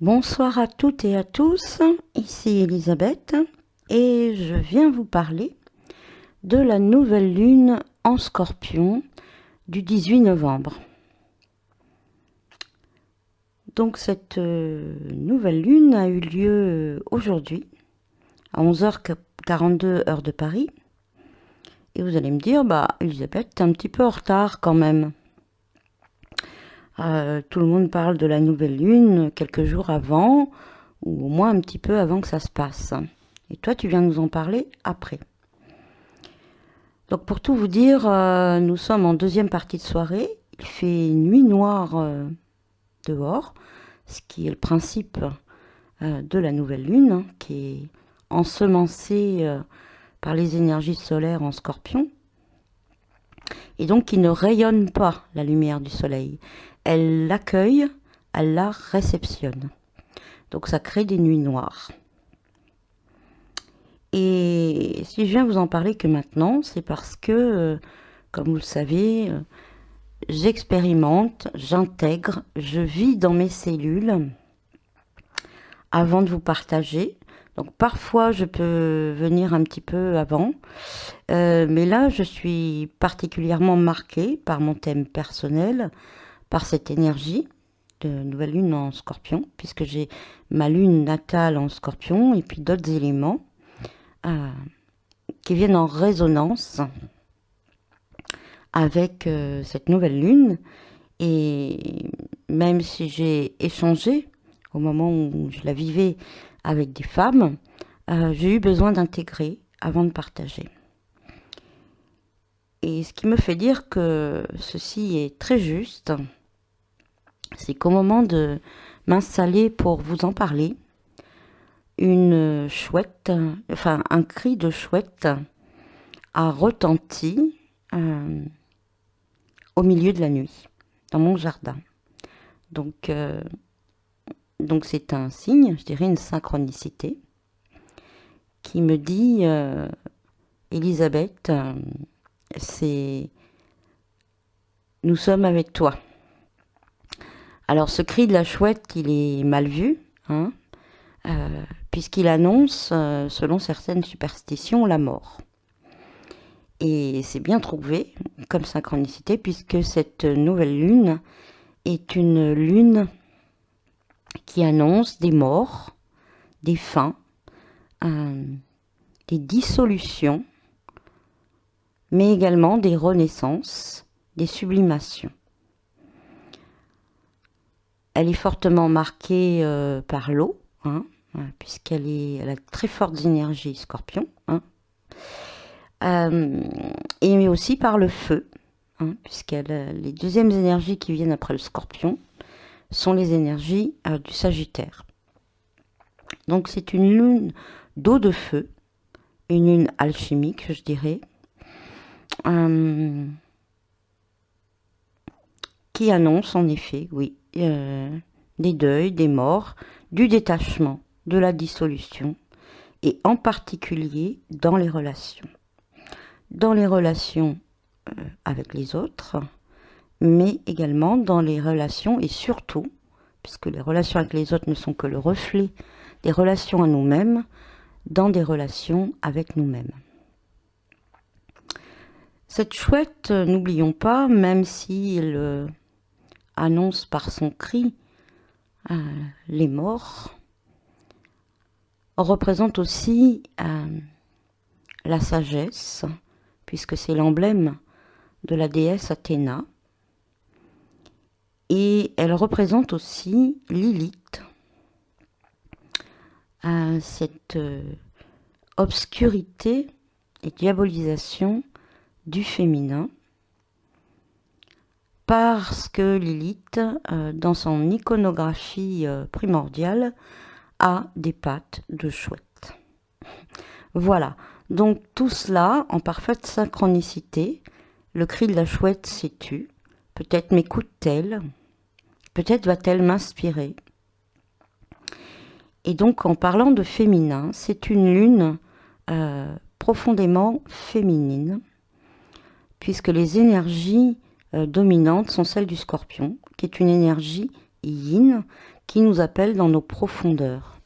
Bonsoir à toutes et à tous, ici Elisabeth et je viens vous parler de la nouvelle lune en Scorpion du 18 novembre. Donc cette nouvelle lune a eu lieu aujourd'hui à 11h42 heure de Paris. Et vous allez me dire, Elisabeth, t'es un petit peu en retard quand même. Tout le monde parle de la nouvelle lune quelques jours avant, ou au moins un petit peu avant que ça se passe. Et toi, tu viens nous en parler après. Donc pour tout vous dire, nous sommes en deuxième partie de soirée. Il fait nuit noire dehors, ce qui est le principe de la nouvelle lune, hein, qui est ensemencée par les énergies solaires en Scorpion, et donc qui ne rayonne pas la lumière du soleil. Elle l'accueille, elle la réceptionne. Donc ça crée des nuits noires. Et si je viens vous en parler que maintenant, c'est parce que, comme vous le savez, j'expérimente, j'intègre, je vis dans mes cellules avant de vous partager. Donc parfois je peux venir un petit peu avant, mais là je suis particulièrement marquée par mon thème personnel, par cette énergie de nouvelle lune en Scorpion, puisque j'ai ma lune natale en Scorpion et puis d'autres éléments qui viennent en résonance avec cette nouvelle lune. Et même si j'ai échangé au moment où je la vivais avec des femmes, j'ai eu besoin d'intégrer avant de partager. Et ce qui me fait dire que ceci est très juste, c'est qu'au moment de m'installer pour vous en parler, un cri de chouette a retenti au milieu de la nuit, dans mon jardin. Donc c'est un signe, je dirais une synchronicité, qui me dit Elisabeth, nous sommes avec toi. Alors ce cri de la chouette, il est mal vu, hein, puisqu'il annonce, selon certaines superstitions, la mort. Et c'est bien trouvé comme synchronicité, puisque cette nouvelle lune est une lune qui annonce des morts, des fins, des dissolutions, mais également des renaissances, des sublimations. Elle est fortement marquée par l'eau, hein, elle a très fortes énergies Scorpion, hein, et aussi par le feu, hein, les deuxièmes énergies qui viennent après le Scorpion sont les énergies du Sagittaire. Donc c'est une lune d'eau de feu, une lune alchimique, je dirais, qui annonce en effet, oui, des deuils, des morts, du détachement, de la dissolution, et en particulier dans les relations. Dans les relations avec les autres, mais également dans les relations, et surtout, puisque les relations avec les autres ne sont que le reflet des relations à nous-mêmes, dans des relations avec nous-mêmes. Cette chouette, n'oublions pas, même s'il annonce par son cri les morts, représente aussi la sagesse, puisque c'est l'emblème de la déesse Athéna. Et elle représente aussi Lilith, cette obscurité et diabolisation du féminin, parce que Lilith, dans son iconographie primordiale, a des pattes de chouette. Voilà, donc tout cela en parfaite synchronicité. Le cri de la chouette s'est tu. Peut-être m'écoute-t-elle, peut-être va-t-elle m'inspirer. Et donc en parlant de féminin, c'est une lune profondément féminine, puisque les énergies dominantes sont celles du Scorpion, qui est une énergie yin, qui nous appelle dans nos profondeurs,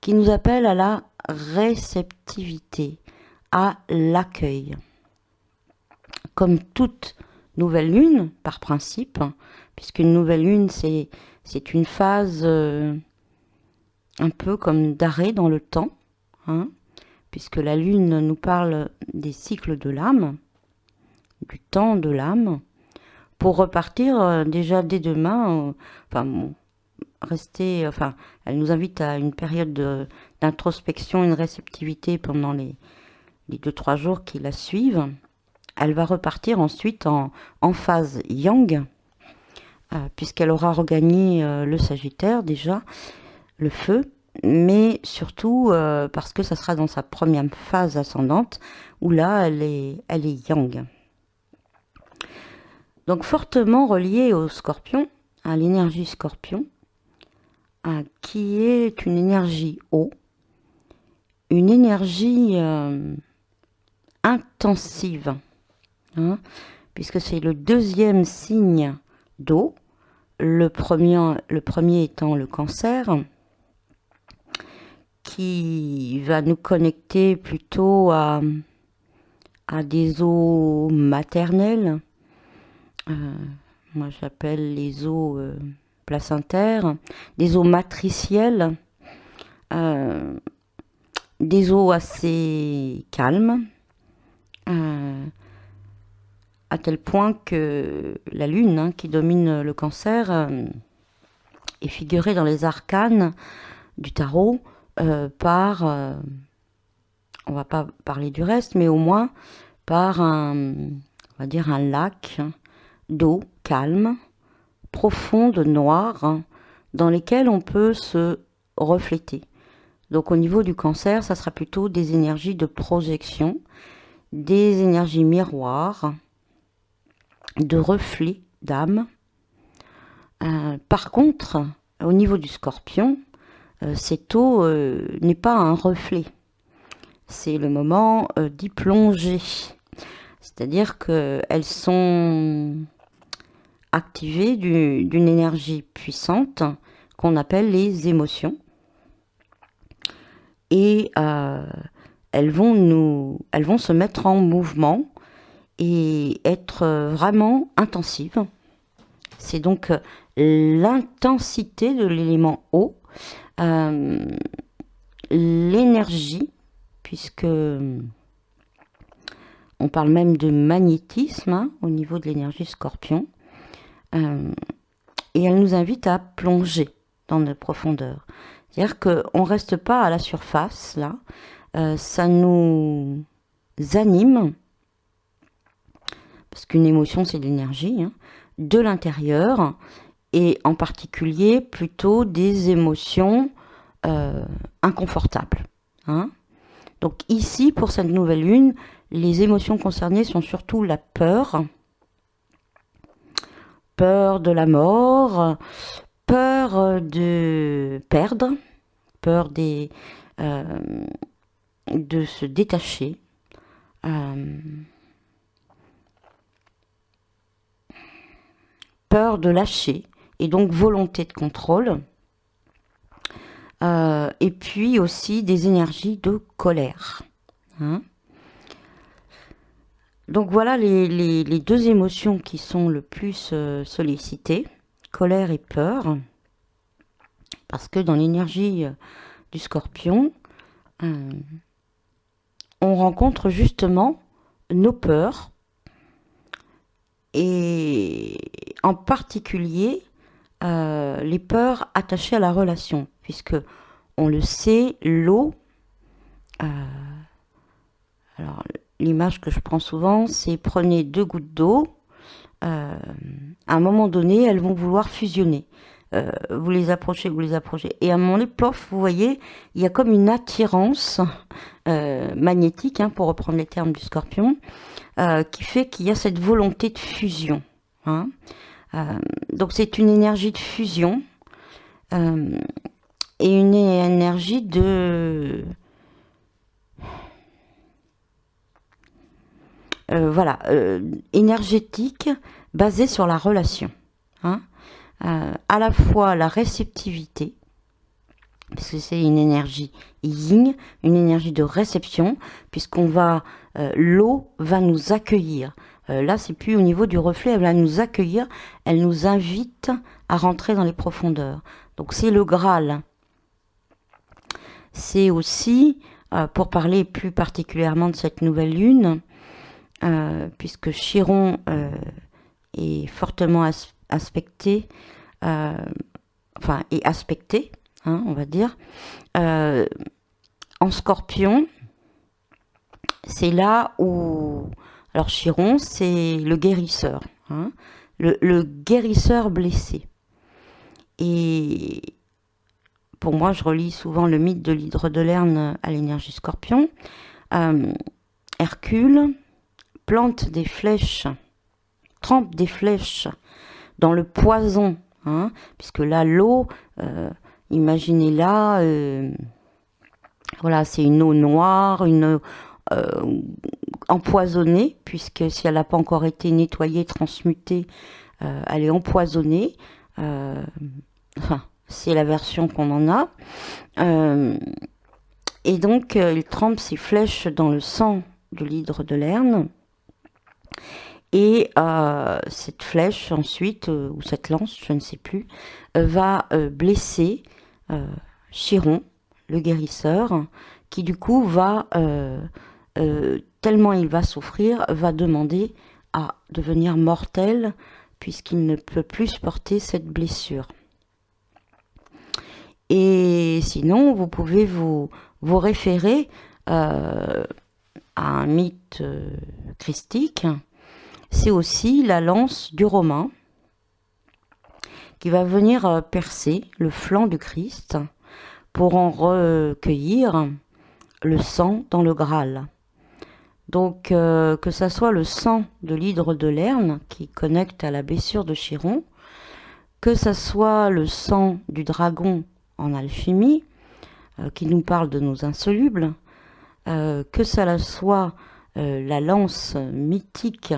qui nous appelle à la réceptivité, à l'accueil. Comme toute nouvelle lune, par principe, puisqu'une nouvelle lune, c'est une phase un peu comme d'arrêt dans le temps, hein, puisque la lune nous parle des cycles de l'âme, du temps de l'âme, pour repartir déjà dès demain, elle nous invite à une période d'introspection, une réceptivité pendant les 2-3 jours qui la suivent. Elle va repartir ensuite en phase yang, puisqu'elle aura regagné le Sagittaire déjà, le feu, mais surtout parce que ça sera dans sa première phase ascendante, où là, elle est yang. Donc fortement reliée au Scorpion, à l'énergie Scorpion, qui est une énergie eau, une énergie intensive, hein, puisque c'est le deuxième signe d'eau, le premier étant le Cancer, qui va nous connecter plutôt à des eaux maternelles. Moi j'appelle les eaux placentaires, des eaux matricielles, des eaux assez calmes, à tel point que la lune, hein, qui domine le Cancer, est figurée dans les arcanes du tarot par, on va pas parler du reste, mais au moins par on va dire un lac d'eau calme, profonde, noire, dans lesquelles on peut se refléter. Donc au niveau du Cancer, ça sera plutôt des énergies de projection, des énergies miroirs, de reflets d'âme. Par contre, au niveau du Scorpion, cette eau n'est pas un reflet. C'est le moment d'y plonger. C'est-à-dire qu'elles sont activées d'une énergie puissante qu'on appelle les émotions. Et elles vont se mettre en mouvement et être vraiment intensives. C'est donc l'intensité de l'élément eau, l'énergie, puisque on parle même de magnétisme, hein, au niveau de l'énergie Scorpion, et elle nous invite à plonger dans nos profondeurs. C'est-à-dire qu'on ne reste pas à la surface, là, ça nous anime, parce qu'une émotion c'est de l'énergie, hein, de l'intérieur, et en particulier plutôt des émotions inconfortables, hein. Donc ici, pour cette nouvelle lune, les émotions concernées sont surtout la peur, peur de la mort, peur de perdre, peur de se détacher, peur de lâcher, et donc volonté de contrôle, et puis aussi des énergies de colère, hein. Donc voilà les deux émotions qui sont le plus sollicitées, colère et peur, parce que dans l'énergie du Scorpion, on rencontre justement nos peurs, et en particulier les peurs attachées à la relation, puisque on le sait, l'eau, alors l'image que je prends souvent, c'est prenez 2 gouttes d'eau, à un moment donné, elles vont vouloir fusionner. Vous les approchez, et à un moment donné, pof, vous voyez, il y a comme une attirance magnétique, hein, pour reprendre les termes du Scorpion, qui fait qu'il y a cette volonté de fusion, hein. Donc c'est une énergie de fusion, et une énergie de... énergétique, basée sur la relation, hein. à la fois la réceptivité, parce que c'est une énergie yin, une énergie de réception, puisqu'on va, l'eau va nous accueillir. Là, c'est plus au niveau du reflet, elle va nous accueillir, elle nous invite à rentrer dans les profondeurs. Donc c'est le Graal. C'est aussi, pour parler plus particulièrement de cette nouvelle lune, puisque Chiron est fortement aspecté, on va dire, en Scorpion, c'est là où... Alors Chiron, c'est le guérisseur, hein, le guérisseur blessé. Et pour moi, je relis souvent le mythe de l'hydre de Lerne à l'énergie Scorpion. Hercule plante des flèches, trempe des flèches dans le poison, hein, puisque là, l'eau, imaginez-la, voilà, c'est une eau noire, une eau empoisonnée, puisque si elle n'a pas encore été nettoyée, transmutée, elle est empoisonnée. Enfin, c'est la version qu'on en a. Et donc, il trempe ses flèches dans le sang de l'hydre de Lerne. Et cette flèche, ensuite, ou cette lance, je ne sais plus, va blesser Chiron, le guérisseur, qui du coup va, tellement il va souffrir, va demander à devenir mortel, puisqu'il ne peut plus supporter cette blessure. Et sinon, vous pouvez vous référer à un mythe christique. C'est aussi la lance du Romain qui va venir percer le flanc du Christ pour en recueillir le sang dans le Graal. Donc, que ça soit le sang de l'hydre de Lerne qui connecte à la blessure de Chiron, que ça soit le sang du dragon en alchimie, qui nous parle de nos insolubles, que ça soit la lance mythique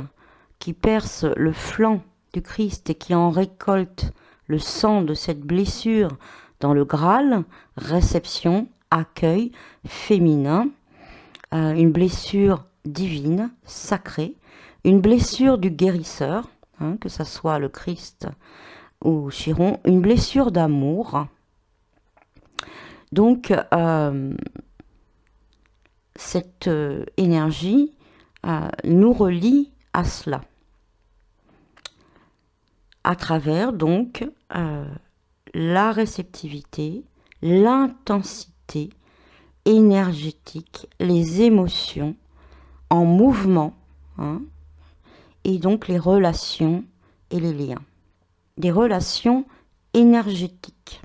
qui perce le flanc du Christ et qui en récolte le sang de cette blessure dans le Graal, réception, accueil, féminin, une blessure divine, sacrée, une blessure du guérisseur, hein, que ça soit le Christ ou Chiron, une blessure d'amour. Donc, cette énergie nous relie à cela, à travers donc la réceptivité, l'intensité énergétique, les émotions en mouvement, hein, et donc les relations et les liens. Des relations énergétiques.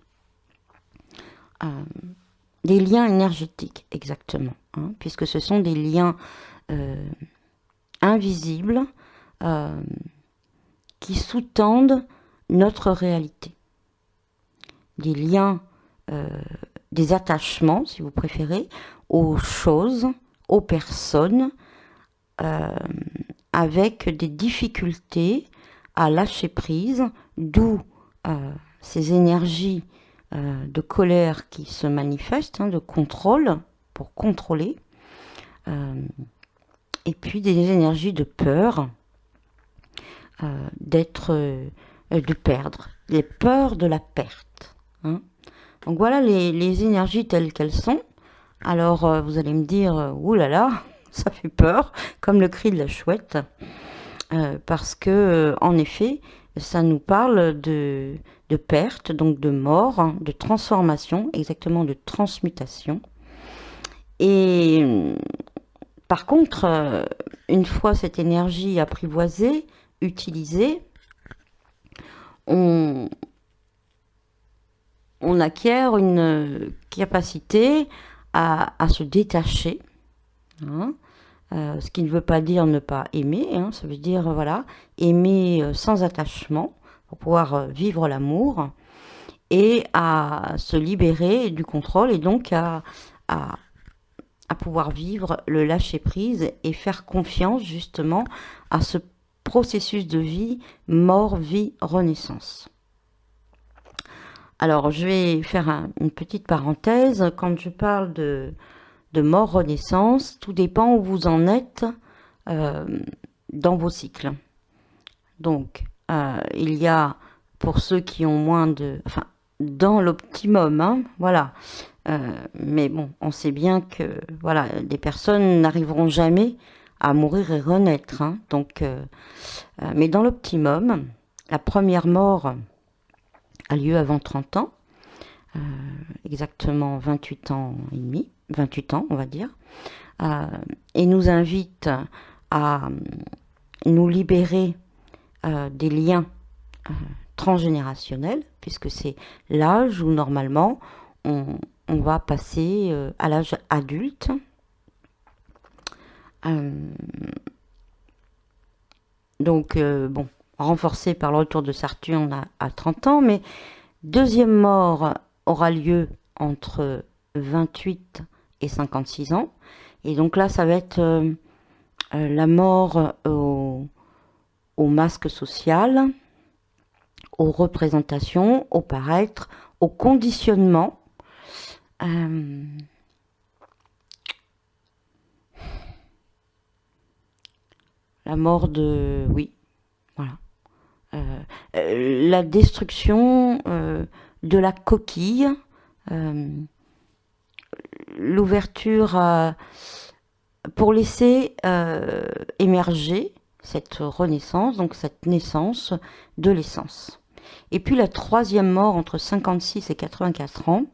Des liens énergétiques, exactement, hein, puisque ce sont des liens invisibles qui sous-tendent notre réalité. Des liens, des attachements, si vous préférez, aux choses, aux personnes, avec des difficultés à lâcher prise, d'où ces énergies de colère qui se manifestent, hein, de contrôle, pour contrôler, et puis des énergies de peur, de perdre, les peurs de la perte. Hein. Donc voilà les énergies telles qu'elles sont. Alors vous allez me dire, oulala, ça fait peur, comme le cri de la chouette, parce que en effet, ça nous parle de perte, donc de mort, hein, de transformation, exactement de transmutation. Et par contre, une fois cette énergie apprivoisée, utilisée, on acquiert une capacité à se détacher, hein, ce qui ne veut pas dire ne pas aimer, hein, ça veut dire voilà, aimer sans attachement pour pouvoir vivre l'amour et à se libérer du contrôle et donc à pouvoir vivre le lâcher-prise et faire confiance justement à ce processus de vie, mort, vie, renaissance. Alors, je vais faire une petite parenthèse. Quand je parle de mort-renaissance, tout dépend où vous en êtes euh, dans vos cycles. Donc, il y a, pour ceux qui ont moins de... Enfin, dans l'optimum, hein, voilà. Mais bon, on sait bien que voilà, des personnes n'arriveront jamais à mourir et renaître, hein. Donc, mais dans l'optimum, la première mort a lieu avant 30 ans, exactement 28 ans et demi, 28 ans on va dire, et nous invite à nous libérer des liens transgénérationnels, puisque c'est l'âge où normalement on va passer à l'âge adulte. Donc, bon, renforcé par le retour de Saturne à 30 ans, mais deuxième mort aura lieu entre 28 et 56 ans. Et donc là, ça va être la mort au masque social, aux représentations, au paraître, au conditionnement. La mort de... Oui, voilà. La destruction de la coquille, l'ouverture pour laisser émerger cette renaissance, donc cette naissance de l'essence. Et puis la troisième mort entre 56 et 84 ans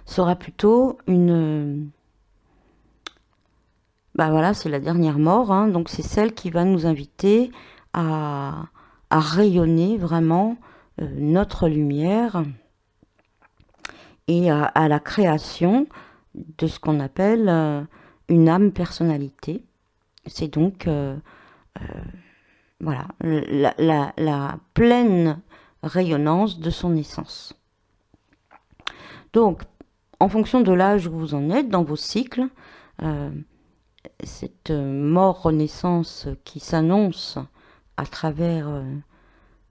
sera plutôt une... Bah voilà, c'est la dernière mort, hein, donc c'est celle qui va nous inviter à rayonner vraiment notre lumière et à la création de ce qu'on appelle une âme personnalité. C'est donc voilà, la pleine rayonnance de son essence. Donc, en fonction de l'âge où vous en êtes dans vos cycles, cette mort-renaissance qui s'annonce à travers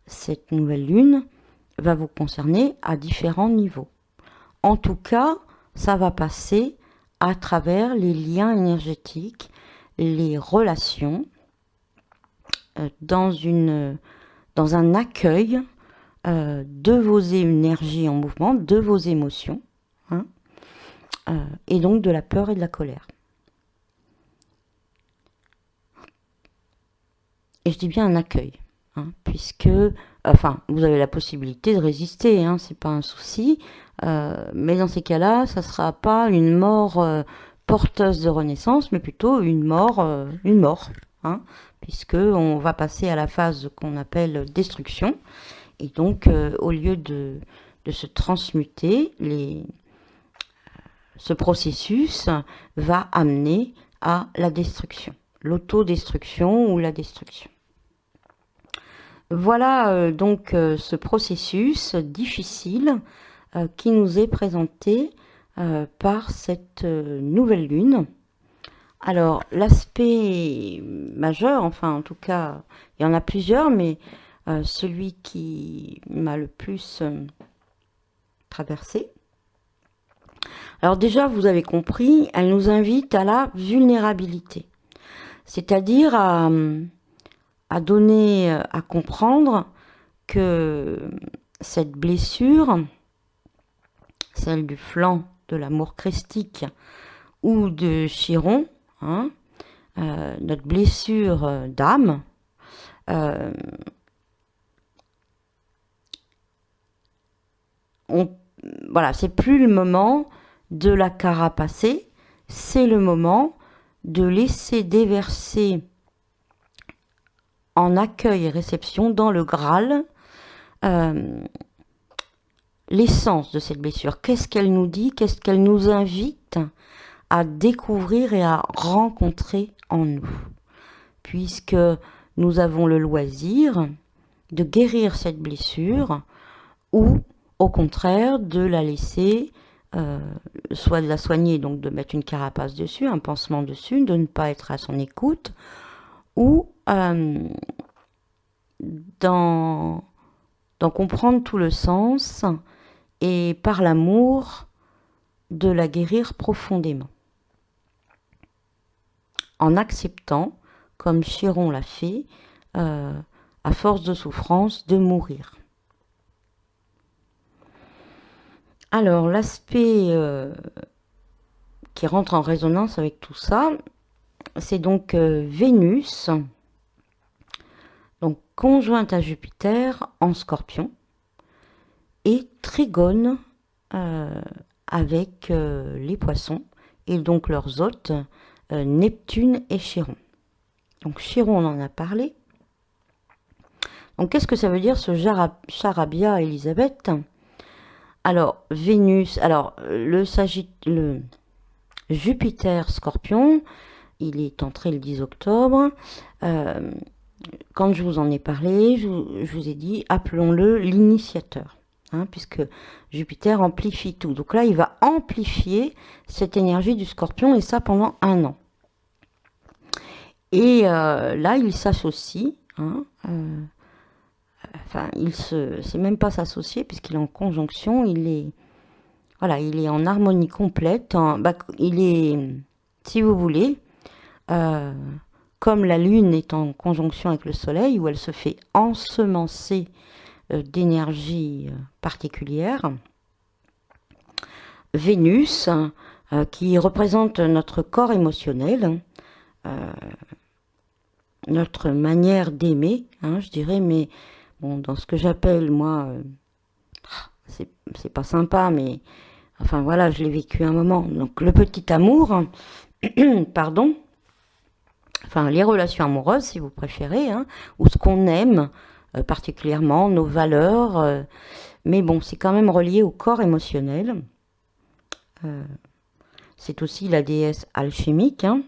cette nouvelle lune va vous concerner à différents niveaux. En tout cas, ça va passer à travers les liens énergétiques, les relations, dans un accueil de vos énergies en mouvement, de vos émotions, hein, et donc de la peur et de la colère. Et je dis bien un accueil, hein, puisque, enfin, vous avez la possibilité de résister, hein, c'est pas un souci, mais dans ces cas-là, ça sera pas une mort porteuse de renaissance, mais plutôt une mort, hein, puisque on va passer à la phase qu'on appelle destruction, et donc au lieu de se transmuter, ce processus va amener à la destruction. L'autodestruction ou la destruction. Voilà donc ce processus difficile qui nous est présenté par cette nouvelle lune. Alors l'aspect majeur, enfin en tout cas il y en a plusieurs, mais celui qui m'a le plus traversé. Alors déjà vous avez compris, elle nous invite à la vulnérabilité. C'est-à-dire à donner, à comprendre que cette blessure, celle du flanc de l'amour christique ou de Chiron, hein, notre blessure d'âme, voilà, c'est plus le moment de la carapacer, c'est le moment de laisser déverser en accueil et réception dans le Graal l'essence de cette blessure. Qu'est-ce qu'elle nous dit? Qu'est-ce qu'elle nous invite à découvrir et à rencontrer en nous? Puisque nous avons le loisir de guérir cette blessure ou au contraire de la laisser soit de la soigner, donc de mettre une carapace dessus, un pansement dessus, de ne pas être à son écoute, ou dans d'en comprendre tout le sens et par l'amour de la guérir profondément. En acceptant, comme Chiron l'a fait, à force de souffrance, de mourir. Alors, l'aspect qui rentre en résonance avec tout ça, c'est donc Vénus, donc conjointe à Jupiter en Scorpion, et trigone avec les Poissons, et donc leurs hôtes, Neptune et Chiron. Donc Chiron, on en a parlé. Donc qu'est-ce que ça veut dire ce charabia, Elisabeth? Alors, Vénus, alors le Jupiter Scorpion, il est entré le 10 octobre. Quand je vous en ai parlé, je vous ai dit, appelons-le l'initiateur, hein, puisque Jupiter amplifie tout. Donc là, il va amplifier cette énergie du Scorpion, et ça pendant 1 an. Et là, il s'associe, hein, enfin, c'est même pas s'associer, puisqu'il est en conjonction, il est en harmonie complète, il est, si vous voulez, comme la Lune est en conjonction avec le Soleil, où elle se fait ensemencer d'énergie particulière, Vénus, qui représente notre corps émotionnel, notre manière d'aimer, hein, je dirais, mais bon, dans ce que j'appelle, moi, c'est pas sympa, mais enfin voilà, je l'ai vécu un moment. Donc le petit amour, pardon, enfin les relations amoureuses, si vous préférez, hein, ou ce qu'on aime particulièrement, nos valeurs, mais bon, c'est quand même relié au corps émotionnel. C'est aussi la déesse alchimique, hein.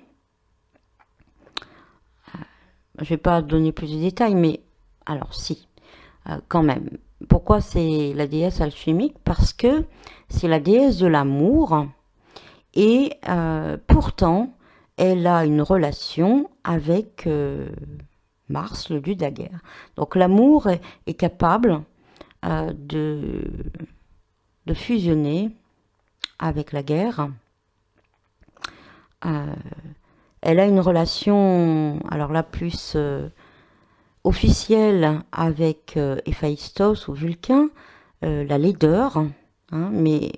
Je ne vais pas donner plus de détails, mais alors si, quand même. Pourquoi c'est la déesse alchimique? Parce que c'est la déesse de l'amour, et pourtant, elle a une relation avec Mars, le dieu de la guerre. Donc l'amour est capable de fusionner avec la guerre. Elle a une relation, alors la plus officielle, avec Héphaïstos ou Vulcain, la laideur, hein, mais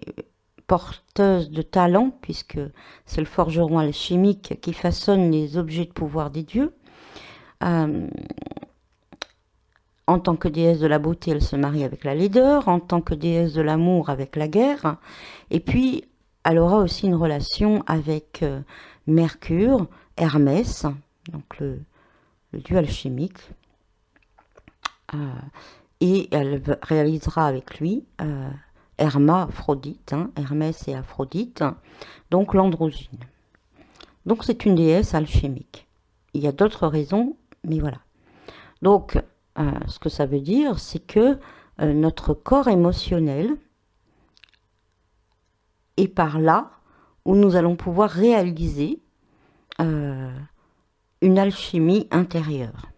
porteuse de talent, puisque c'est le forgeron alchimique qui façonne les objets de pouvoir des dieux. En tant que déesse de la beauté, elle se marie avec la laideur, en tant que déesse de l'amour avec la guerre, et puis elle aura aussi une relation avec Mercure, Hermès, donc le dieu alchimique, et elle réalisera avec lui Aphrodite, hein, Hermès et Aphrodite, donc l'androgyne. Donc c'est une déesse alchimique. Il y a d'autres raisons, mais voilà. Donc ce que ça veut dire, c'est que notre corps émotionnel est par là où nous allons pouvoir réaliser une alchimie intérieure.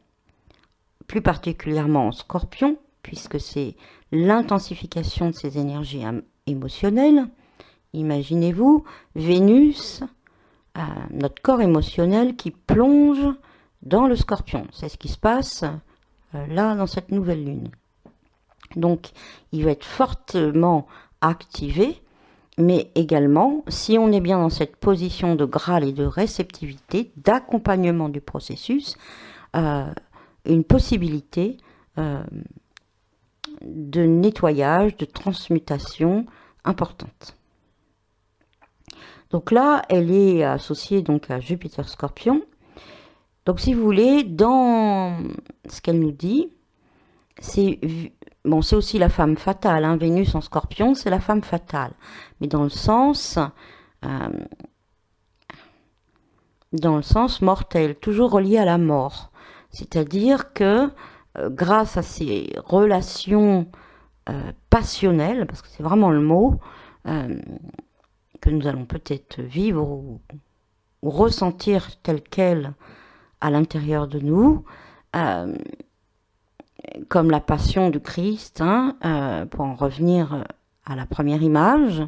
Plus particulièrement en Scorpion, puisque c'est l'intensification de ces énergies émotionnelles. Imaginez-vous Vénus, notre corps émotionnel qui plonge dans le Scorpion. C'est ce qui se passe là dans cette nouvelle lune. Donc il va être fortement activé, mais également, si on est bien dans cette position de Graal et de réceptivité, d'accompagnement du processus, une possibilité de nettoyage, de transmutation importante. Donc là, elle est associée donc à Jupiter Scorpion. Donc si vous voulez, dans ce qu'elle nous dit, c'est aussi la femme fatale, hein. Vénus en Scorpion, c'est la femme fatale, mais dans le sens mortel, toujours relié à la mort. C'est-à-dire que grâce à ces relations passionnelles, parce que c'est vraiment le mot, que nous allons peut-être vivre ou ressentir tel quel à l'intérieur de nous, comme la passion du Christ, hein, pour en revenir à la première image.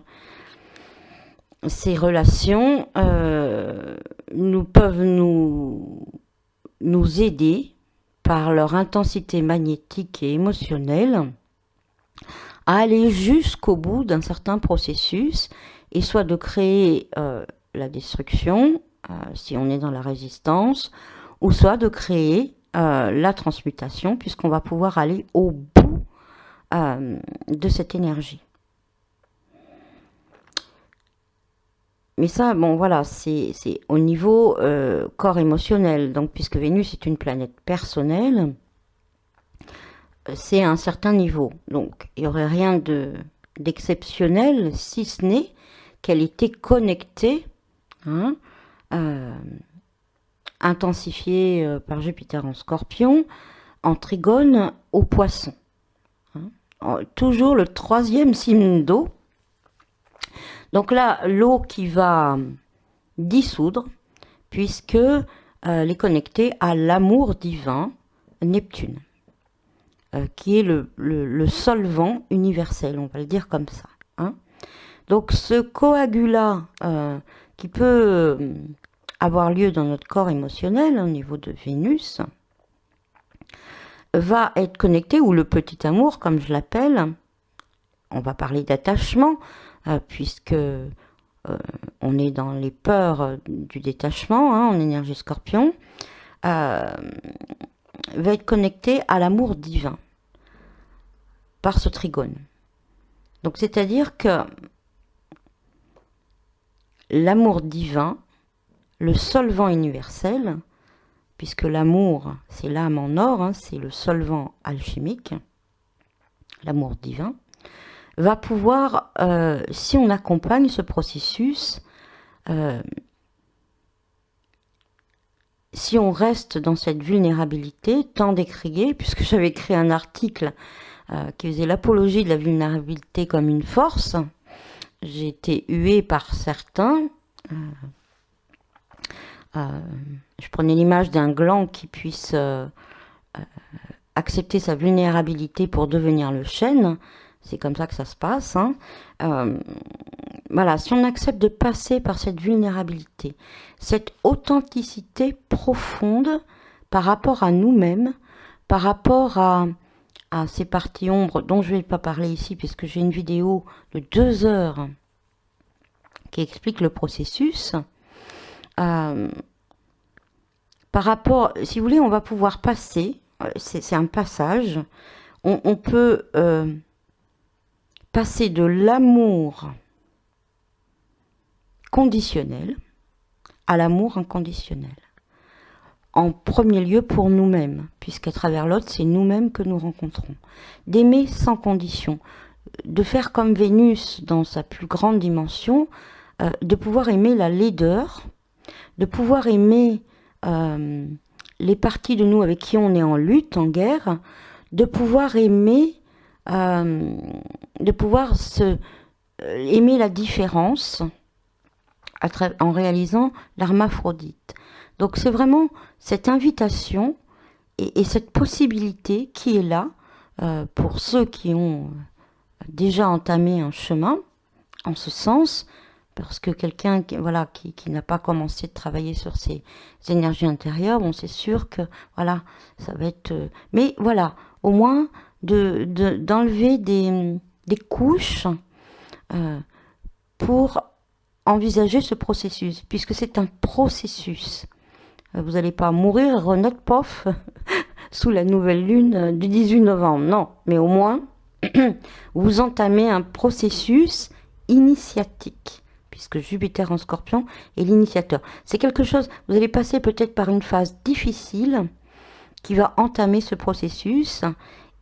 Ces relations peuvent nous aider par leur intensité magnétique et émotionnelle à aller jusqu'au bout d'un certain processus, et soit de créer la destruction, si on est dans la résistance, ou soit de créer la transmutation, puisqu'on va pouvoir aller au bout de cette énergie. Mais ça, bon, voilà, c'est au niveau corps émotionnel. Donc, puisque Vénus est une planète personnelle, c'est à un certain niveau. Donc, il n'y aurait rien d'exceptionnel, si ce n'est qu'elle était connectée, hein, intensifiée par Jupiter en Scorpion, en trigone au Poisson. Hein. Toujours le 3e signe d'eau. Donc là, l'eau qui va dissoudre, puisque elle est connectée à l'amour divin, Neptune, qui est le solvant universel, on va le dire comme ça. Hein. Donc ce coagulat qui peut avoir lieu dans notre corps émotionnel, au niveau de Vénus, va être connecté, ou le petit amour, comme je l'appelle, on va parler d'attachement, puisque on est dans les peurs du détachement, hein, en énergie Scorpion, va être connecté à l'amour divin par ce trigone. Donc c'est-à-dire que l'amour divin, le solvant universel, puisque l'amour c'est l'âme en or, hein, c'est le solvant alchimique, l'amour divin, va pouvoir, si on accompagne ce processus, si on reste dans cette vulnérabilité tant décriée, puisque j'avais écrit un article qui faisait l'apologie de la vulnérabilité comme une force, j'ai été huée par certains. Je prenais l'image d'un gland qui puisse accepter sa vulnérabilité pour devenir le chêne. C'est comme ça que ça se passe. Hein. Voilà, si on accepte de passer par cette vulnérabilité, cette authenticité profonde par rapport à nous-mêmes, par rapport à ces parties ombres dont je ne vais pas parler ici, puisque j'ai une vidéo de 2 heures qui explique le processus. Par rapport, si vous voulez, on va pouvoir passer, c'est un passage, on peut passer de l'amour conditionnel à l'amour inconditionnel. En premier lieu pour nous-mêmes, puisqu'à travers l'autre, c'est nous-mêmes que nous rencontrons. D'aimer sans condition, de faire comme Vénus dans sa plus grande dimension, de pouvoir aimer la laideur, de pouvoir aimer les parties de nous avec qui on est en lutte, en guerre, de pouvoir aimer, de pouvoir aimer la différence en réalisant l'hermaphrodite. Donc c'est vraiment cette invitation et cette possibilité qui est là pour ceux qui ont déjà entamé un chemin en ce sens, parce que quelqu'un qui n'a pas commencé de travailler sur ses énergies intérieures, bon, c'est sûr que voilà, ça va être... mais voilà, au moins d'enlever des couches pour envisager ce processus, puisque c'est un processus. Vous n'allez pas mourir et renaître, pof, sous la nouvelle lune du 18 novembre. Non, mais au moins, vous entamez un processus initiatique, puisque Jupiter en Scorpion est l'initiateur. C'est quelque chose, vous allez passer peut-être par une phase difficile qui va entamer ce processus,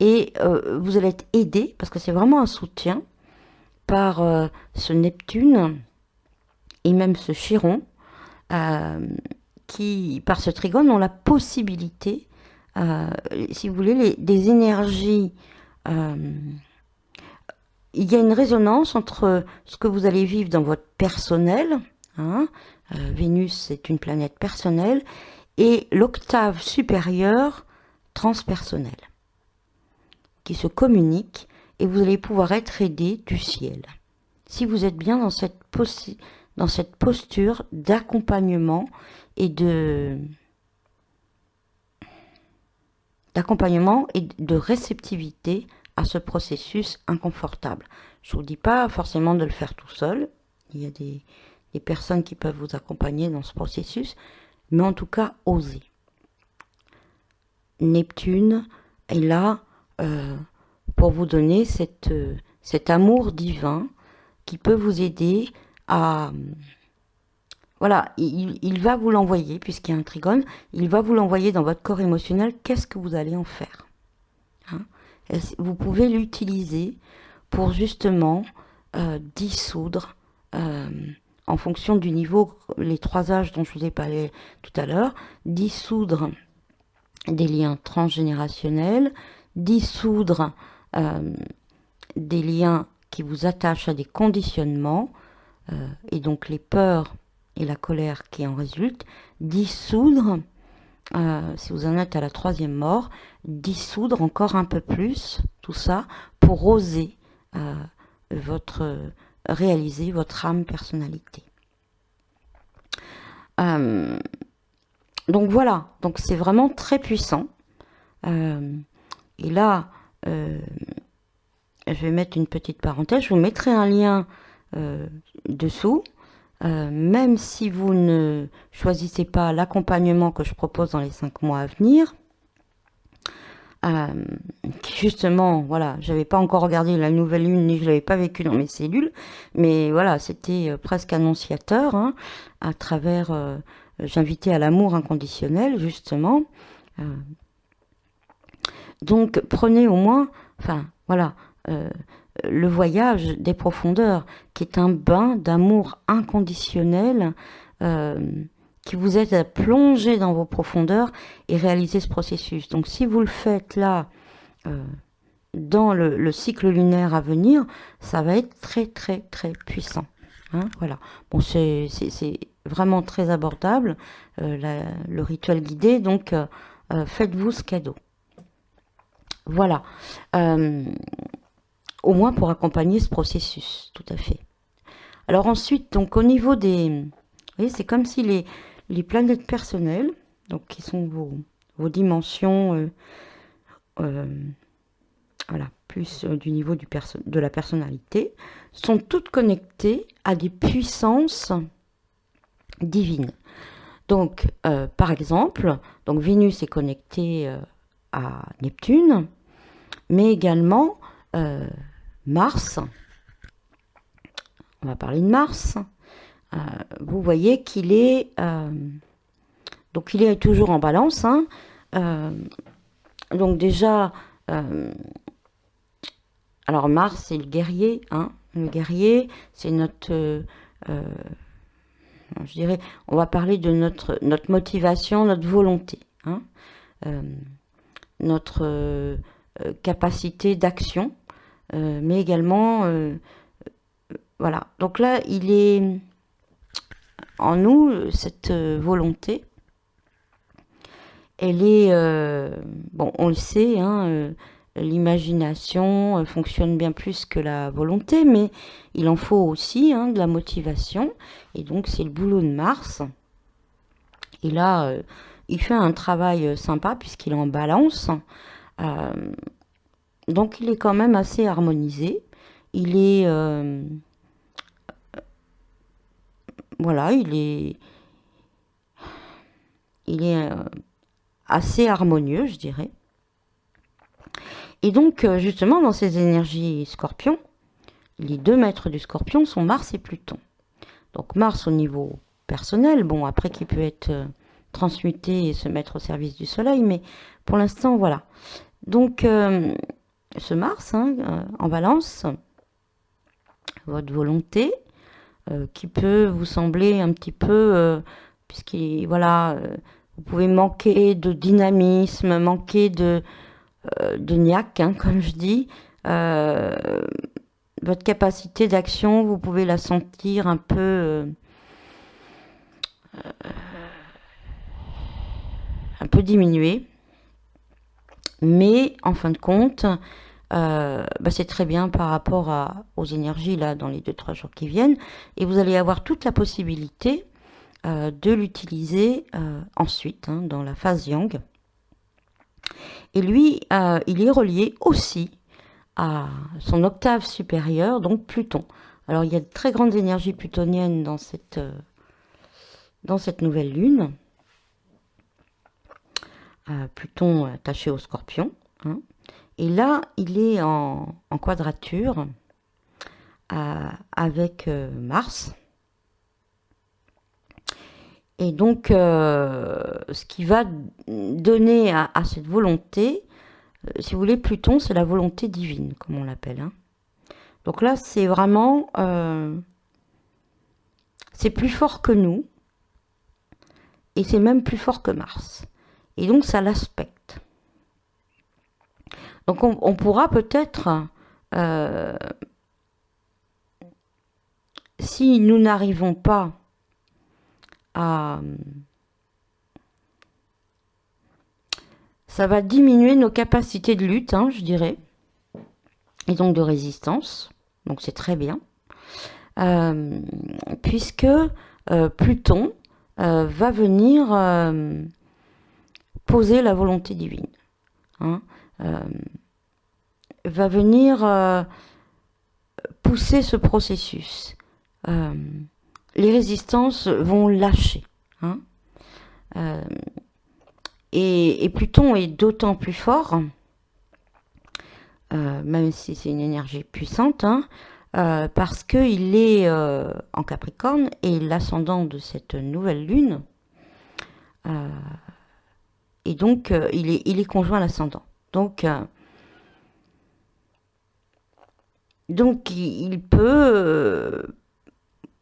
et vous allez être aidé, parce que c'est vraiment un soutien, par ce Neptune, et même ce Chiron, qui, par ce trigone, ont la possibilité, si vous voulez, des énergies. Il y a une résonance entre ce que vous allez vivre dans votre personnel, hein, Vénus est une planète personnelle, et l'octave supérieure transpersonnelle. qui se communiquent et vous allez pouvoir être aidé du ciel. Si vous êtes bien dans cette posture d'accompagnement et de réceptivité à ce processus inconfortable. Je ne vous dis pas forcément de le faire tout seul. Il y a des personnes qui peuvent vous accompagner dans ce processus, mais en tout cas, osez. Neptune est là pour vous donner cet amour divin qui peut vous aider à... Voilà, il va vous l'envoyer, puisqu'il y a un trigone, il va vous l'envoyer dans votre corps émotionnel. Qu'est-ce que vous allez en faire, hein? Vous pouvez l'utiliser pour justement dissoudre, en fonction du niveau, les 3 âges dont je vous ai parlé tout à l'heure, dissoudre des liens transgénérationnels, dissoudre des liens qui vous attachent à des conditionnements, et donc les peurs et la colère qui en résultent, dissoudre, si vous en êtes à la 3e mort, dissoudre encore un peu plus tout ça pour oser réaliser votre âme personnalité. Donc voilà, donc c'est vraiment très puissant. Et là, je vais mettre une petite parenthèse, je vous mettrai un lien dessous. Même si vous ne choisissez pas l'accompagnement que je propose dans les 5 mois à venir, justement, voilà, j'avais pas encore regardé la nouvelle lune, ni je l'avais pas vécu dans mes cellules, mais voilà, c'était presque annonciateur, hein, à travers, j'invitais à l'amour inconditionnel, justement. Donc, prenez au moins, enfin, voilà, le voyage des profondeurs, qui est un bain d'amour inconditionnel, qui vous aide à plonger dans vos profondeurs et réaliser ce processus. Donc si vous le faites là, dans le cycle lunaire à venir, ça va être très très très puissant, hein, voilà. Bon, c'est vraiment très abordable, le rituel guidé, donc faites-vous ce cadeau. Voilà. Au moins pour accompagner ce processus, tout à fait. Alors ensuite, donc au niveau des... Vous voyez, c'est comme si les planètes personnelles, donc qui sont vos dimensions, voilà, plus du niveau de la personnalité, sont toutes connectées à des puissances divines. Donc, par exemple, donc Vénus est connectée à Neptune, mais également... Mars, on va parler de Mars, vous voyez qu'il est, donc il est toujours en balance, hein, donc déjà, alors Mars c'est le guerrier, hein, le guerrier c'est notre, je dirais, on va parler de notre motivation, notre volonté, hein, notre capacité d'action, mais également, voilà. Donc là, il est en nous, cette volonté, elle est, bon, on le sait, hein, l'imagination fonctionne bien plus que la volonté, mais il en faut aussi, hein, de la motivation, et donc c'est le boulot de Mars. Et là, il fait un travail sympa puisqu'il est en balance. Donc il est quand même assez harmonisé. Il est... voilà, il est assez harmonieux, je dirais. Et donc, justement, dans ces énergies scorpions, les 2 maîtres du scorpion sont Mars et Pluton. Donc Mars au niveau personnel, bon, après qui peut être transmuté et se mettre au service du soleil, mais pour l'instant, voilà. Donc... ce Mars, hein, en balance, votre volonté, qui peut vous sembler un petit peu, puisqu'il, voilà, vous pouvez manquer de dynamisme, manquer de niaque, hein, comme je dis, votre capacité d'action, vous pouvez la sentir un peu diminuée. Mais en fin de compte, c'est très bien par rapport aux énergies là dans les 2-3 jours qui viennent, et vous allez avoir toute la possibilité de l'utiliser ensuite dans la phase yang. Et lui, il est relié aussi à son octave supérieure, donc Pluton. Alors il y a de très grandes énergies plutoniennes dans cette nouvelle lune. Pluton attaché au Scorpion. Et là, il est en quadrature avec Mars. Et donc, ce qui va donner à cette volonté, si vous voulez, Pluton, c'est la volonté divine, comme on l'appelle. Donc là, c'est vraiment... c'est plus fort que nous. Et c'est même plus fort que Mars. Et donc, ça l'aspecte. Donc, on pourra peut-être... si nous n'arrivons pas ça va diminuer nos capacités de lutte, je dirais, et donc de résistance. Donc c'est très bien, puisque Pluton va venir poser la volonté divine, va venir pousser ce processus. Les résistances vont lâcher. Et Pluton est d'autant plus fort, même si c'est une énergie puissante, parce qu'il est en Capricorne et l'ascendant de cette nouvelle lune. Et donc, il est conjoint à l'ascendant. Donc, il peut...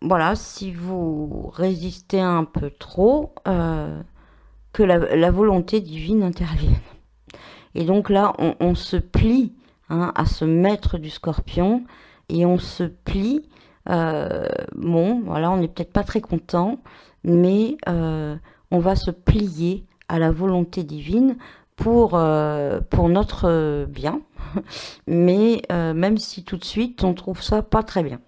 voilà, si vous résistez un peu trop, que la volonté divine intervienne. Et donc là, on se plie à ce maître du Scorpion, et on se plie. Bon, voilà, on n'est peut-être pas très content, mais on va se plier à la volonté divine pour notre bien. Mais même si tout de suite, on trouve ça pas très bien.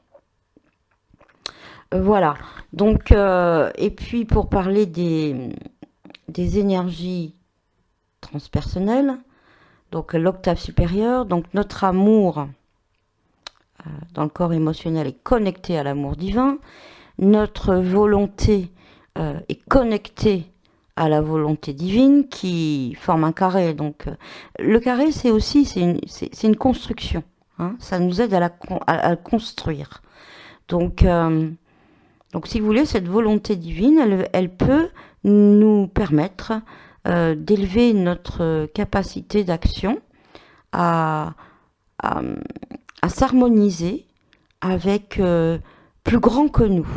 Voilà, donc, et puis pour parler des énergies transpersonnelles, donc l'octave supérieure, donc notre amour dans le corps émotionnel est connecté à l'amour divin, notre volonté est connectée à la volonté divine qui forme un carré. Donc le carré, c'est une construction, ça nous aide à construire. Donc si vous voulez, cette volonté divine, elle peut nous permettre d'élever notre capacité d'action à s'harmoniser avec plus grand que nous.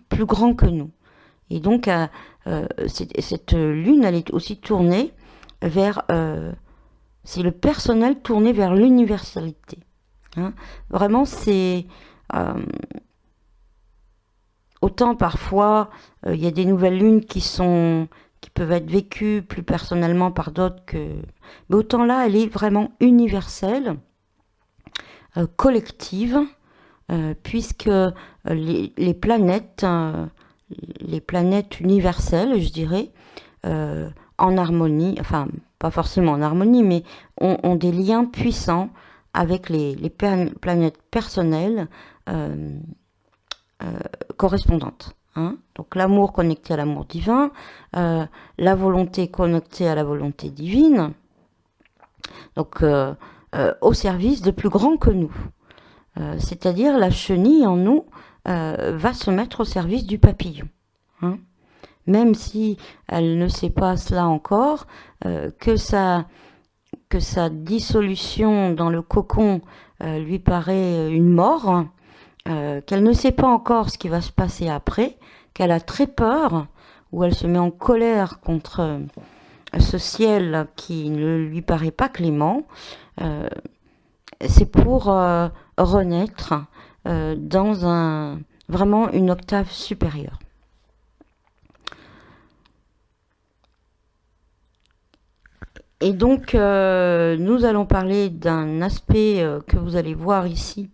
Plus grand que nous. Et donc, cette lune, elle est aussi tournée vers... c'est le personnel tourné vers l'universalité. Vraiment, c'est... autant parfois, il y a des nouvelles lunes qui peuvent être vécues plus personnellement par d'autres que... Mais autant là, elle est vraiment universelle, collective, puisque les planètes universelles, je dirais, en harmonie, enfin, pas forcément en harmonie, mais ont des liens puissants avec les planètes personnelles correspondantes. Donc l'amour connecté à l'amour divin, la volonté connectée à la volonté divine, donc au service de plus grand que nous. C'est-à-dire la chenille en nous va se mettre au service du papillon. Même si elle ne sait pas cela encore, que sa dissolution dans le cocon lui paraît une mort, qu'elle ne sait pas encore ce qui va se passer après, qu'elle a très peur, ou elle se met en colère contre ce ciel qui ne lui paraît pas clément, c'est pour renaître dans vraiment une octave supérieure. Et donc, nous allons parler d'un aspect que vous allez voir ici,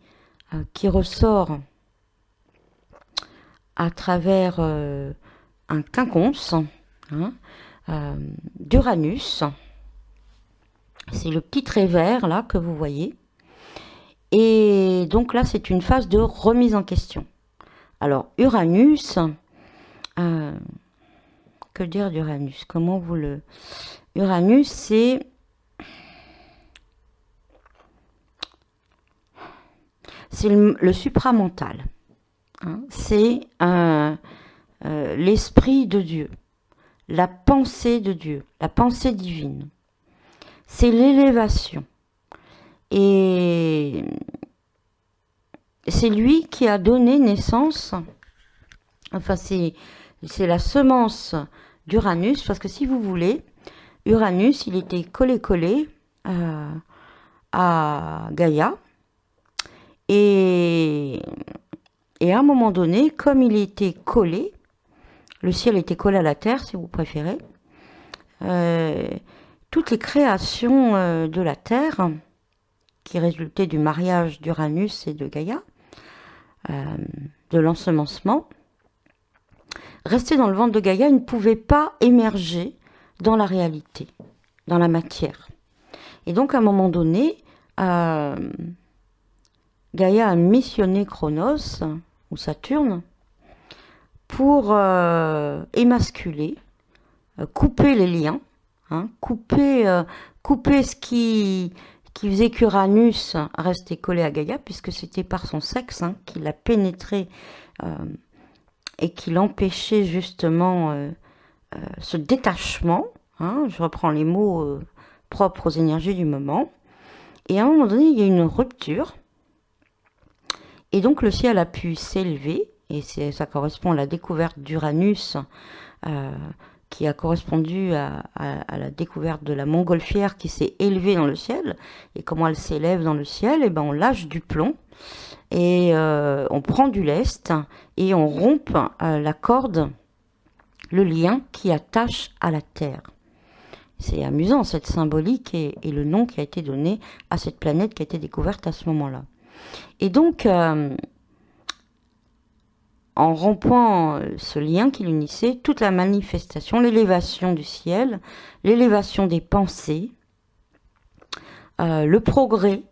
qui ressort à travers un quinconce, hein, d'Uranus. C'est le petit trait vert là que vous voyez. Et donc là, c'est une phase de remise en question. Alors, Uranus, que dire d'Uranus? Comment vous le... Uranus, c'est... C'est le supramental. Hein, c'est l'esprit de Dieu, la pensée de Dieu, la pensée divine. C'est l'élévation. Et c'est lui qui a donné naissance, enfin c'est la semence d'Uranus, parce que si vous voulez, Uranus, il était collé à Gaïa, et à un moment donné, comme il était collé, le ciel était collé à la terre, si vous préférez, toutes les créations de la terre, qui résultaient du mariage d'Uranus et de Gaïa, de l'ensemencement, restaient dans le ventre de Gaïa, ne pouvaient pas émerger dans la réalité, dans la matière. Et donc, à un moment donné, Gaïa a missionné Chronos, ou Saturne, pour émasculer, couper les liens, hein, couper ce qui faisait qu'Uranus restait collé à Gaïa, puisque c'était par son sexe, hein, qu'il a pénétré et qui l'empêchait justement ce détachement, hein, je reprends les mots propres aux énergies du moment, et à un moment donné, il y a une rupture, et donc le ciel a pu s'élever, et ça correspond à la découverte d'Uranus, qui a correspondu à la découverte de la montgolfière qui s'est élevée dans le ciel. Et comment elle s'élève dans le ciel? Et ben on lâche du plomb, et on prend du lest, et on rompt la corde, le lien qui attache à la terre. C'est amusant, cette symbolique et le nom qui a été donné à cette planète qui a été découverte à ce moment-là. Et donc, en rompant ce lien qui l'unissait, toute la manifestation, l'élévation du ciel, l'élévation des pensées, le progrès,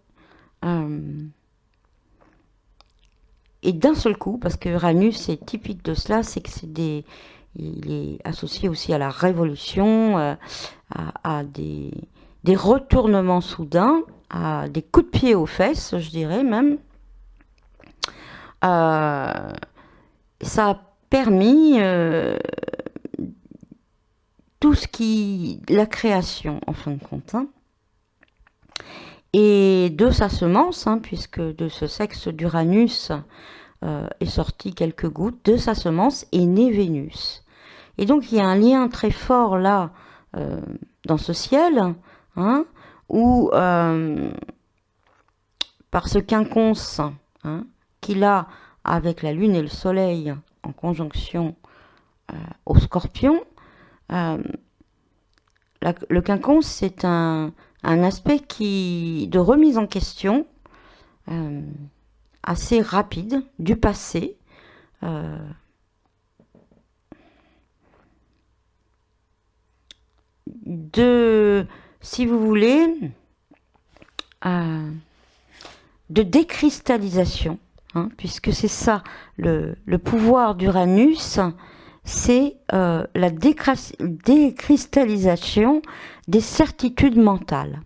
et d'un seul coup, parce que Uranus est typique de cela, c'est que il est associé aussi à la révolution, à des retournements soudains, à des coups de pied aux fesses, je dirais même. Ça a permis tout ce qui... la création, en fin de compte. Hein. Et de sa semence, hein, puisque de ce sexe d'Uranus est sorti quelques gouttes, de sa semence est né Vénus. Et donc il y a un lien très fort là, dans ce ciel, hein, où par ce quinconce, hein, qu'il a avec la lune et le soleil en conjonction au scorpion, le quinconce, c'est un aspect de remise en question assez rapide du passé, si vous voulez, de décristallisation, hein, puisque c'est ça, le pouvoir d'Uranus, c'est la décristallisation des certitudes mentales.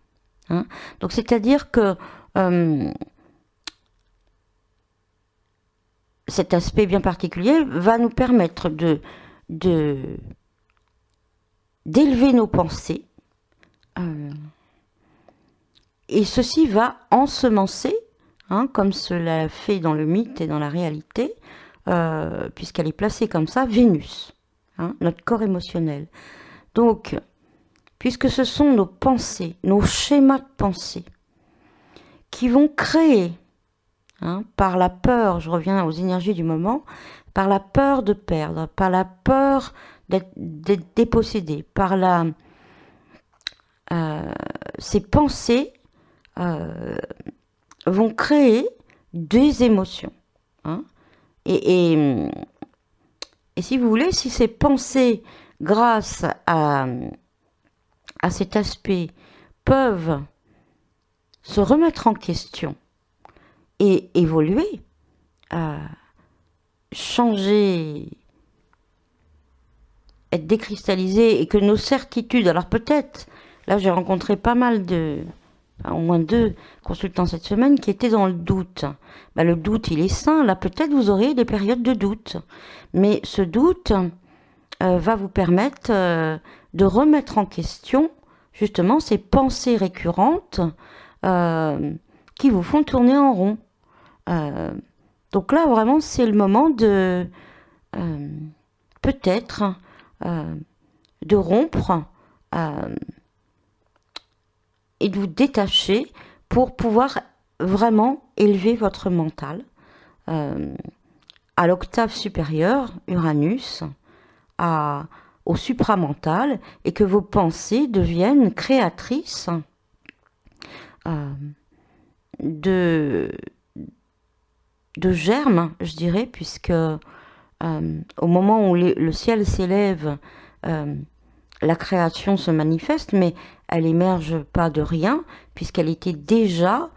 Hein. Donc c'est-à-dire que cet aspect bien particulier va nous permettre d'élever nos pensées, et ceci va ensemencer, hein, comme cela fait dans le mythe et dans la réalité, puisqu'elle est placée comme ça, Vénus, hein, notre corps émotionnel. Donc, puisque ce sont nos pensées, nos schémas de pensée, qui vont créer, hein, par la peur, je reviens aux énergies du moment, par la peur de perdre, par la peur d'être dépossédé, par ces pensées vont créer des émotions. Hein. Et si vous voulez, si ces pensées, grâce à cet aspect, peuvent se remettre en question et évoluer, changer, être décristallisées, et que nos certitudes, alors peut-être, là j'ai rencontré pas mal au moins 2 consultants cette semaine qui étaient dans le doute. Ben, le doute, il est sain. Là, peut-être vous aurez des périodes de doute. Mais ce doute va vous permettre de remettre en question, justement, ces pensées récurrentes qui vous font tourner en rond. Donc là, vraiment, c'est le moment de peut-être de rompre et de vous détacher pour pouvoir vraiment élever votre mental à l'octave supérieure, Uranus, au supramental, et que vos pensées deviennent créatrices de germes, je dirais, puisque au moment où le ciel s'élève, la création se manifeste, mais elle émerge pas de rien, puisqu'elle était déjà,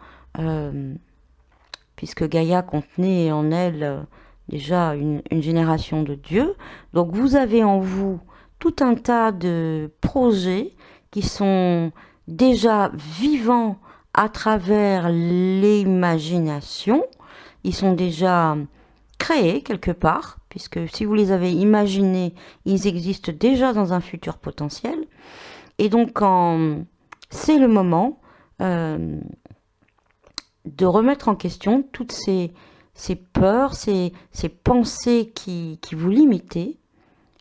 puisque Gaïa contenait en elle déjà une génération de dieux. Donc vous avez en vous tout un tas de projets qui sont déjà vivants à travers l'imagination. Ils sont déjà créés quelque part, puisque si vous les avez imaginés, ils existent déjà dans un futur potentiel. Et donc, c'est le moment de remettre en question toutes ces peurs, ces pensées qui vous limitaient.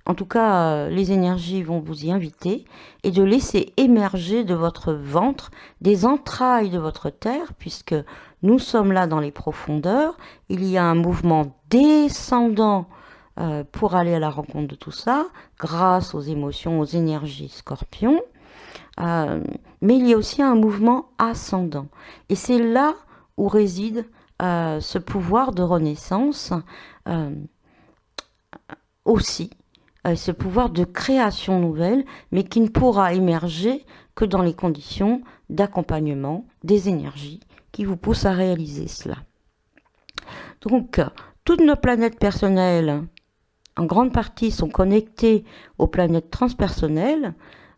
En tout cas, les énergies vont vous y inviter, et de laisser émerger de votre ventre, des entrailles de votre terre, puisque nous sommes là dans les profondeurs. Il y a un mouvement descendant pour aller à la rencontre de tout ça, grâce aux émotions, aux énergies scorpions. Mais il y a aussi un mouvement ascendant. Et c'est là où réside ce pouvoir de renaissance aussi. Ce pouvoir de création nouvelle, mais qui ne pourra émerger que dans les conditions d'accompagnement des énergies qui vous poussent à réaliser cela. Donc, toutes nos planètes personnelles, en grande partie, sont connectées aux planètes transpersonnelles,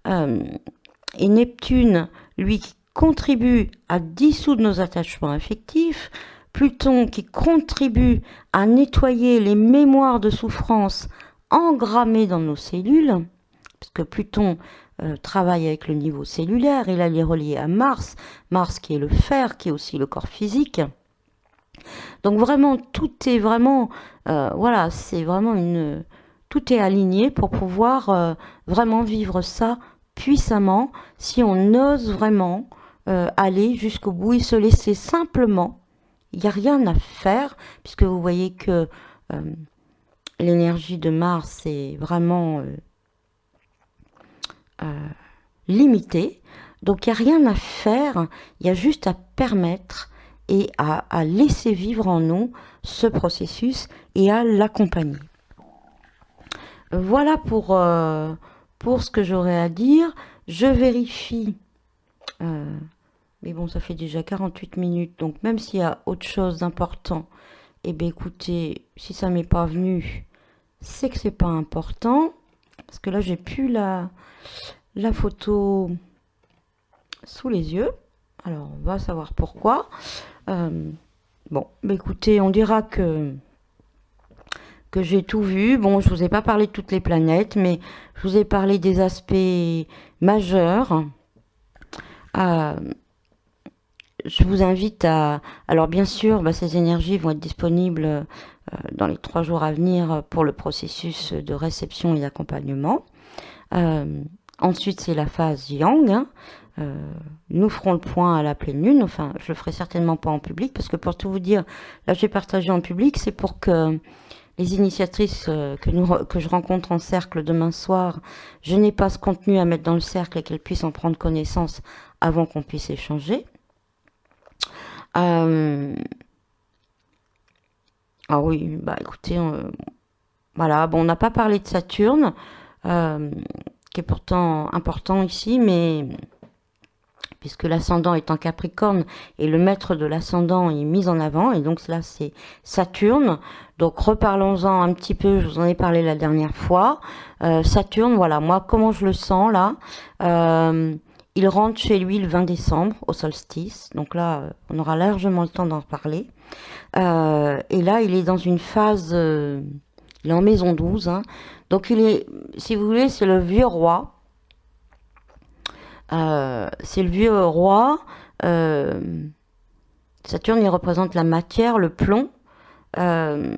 et Neptune, lui, qui contribue à dissoudre nos attachements affectifs, Pluton qui contribue à nettoyer les mémoires de souffrance engrammées dans nos cellules, parce que Pluton travaille avec le niveau cellulaire, il est relié à Mars, Mars qui est le fer, qui est aussi le corps physique. Donc vraiment, tout est vraiment, voilà, c'est vraiment tout est aligné pour pouvoir vraiment vivre ça puissamment, si on ose vraiment aller jusqu'au bout et se laisser simplement. Il n'y a rien à faire, puisque vous voyez que l'énergie de Mars est vraiment limitée. Donc il n'y a rien à faire, il y a juste à permettre et à laisser vivre en nous ce processus et à l'accompagner. Voilà pour ce que j'aurais à dire. Je vérifie, mais bon, ça fait déjà 48 minutes, donc même s'il y a autre chose d'important, eh bien écoutez, si ça m'est pas venu, c'est que c'est pas important, parce que là j'ai plus la photo sous les yeux. Alors on va savoir pourquoi. Bon, bah écoutez, on dira que j'ai tout vu. Bon, je vous ai pas parlé de toutes les planètes, mais je vous ai parlé des aspects majeurs. Je vous invite à... Alors bien sûr, ces énergies vont être disponibles dans les 3 jours à venir pour le processus de réception et d'accompagnement. Ensuite, c'est la phase Yang. Hein. Nous ferons le point à la pleine lune. Enfin, je le ferai certainement pas en public, parce que pour tout vous dire, là j'ai partagé en public, c'est pour que les initiatrices que je rencontre en cercle demain soir, je n'ai pas ce contenu à mettre dans le cercle et qu'elles puissent en prendre connaissance avant qu'on puisse échanger. Ah oui, bah écoutez, voilà, bon, on n'a pas parlé de Saturne, qui est pourtant important ici, mais puisque l'ascendant est en Capricorne et le maître de l'ascendant est mis en avant, et donc là c'est Saturne. Donc reparlons-en un petit peu, je vous en ai parlé la dernière fois. Saturne, voilà, moi comment je le sens là, il rentre chez lui le 20 décembre au solstice, donc là on aura largement le temps d'en parler. Et là il est dans une phase, il est en maison 12, hein. Donc il est, si vous voulez, c'est le vieux roi. C'est le vieux roi. Saturne, il représente la matière, le plomb. Mais